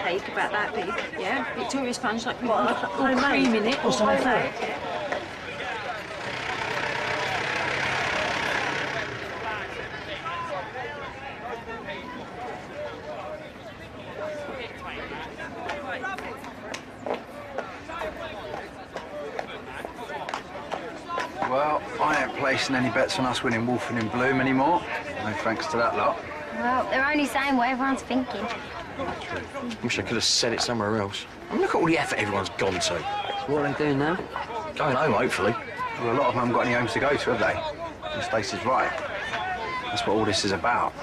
cake about that big, yeah? Victoria sponge, like with all cream in it. What's that for? Well, I ain't placing any bets on us winning Wolfen in Bloom anymore. No thanks to that lot. Well, they're only saying what everyone's thinking. Wish I could have said it somewhere else. I mean, look at all the effort everyone's gone to. So what are they doing now? Going home, hopefully. Well, a lot of them haven't got any homes to go to, have they? And Stacey's right. That's what all this is about.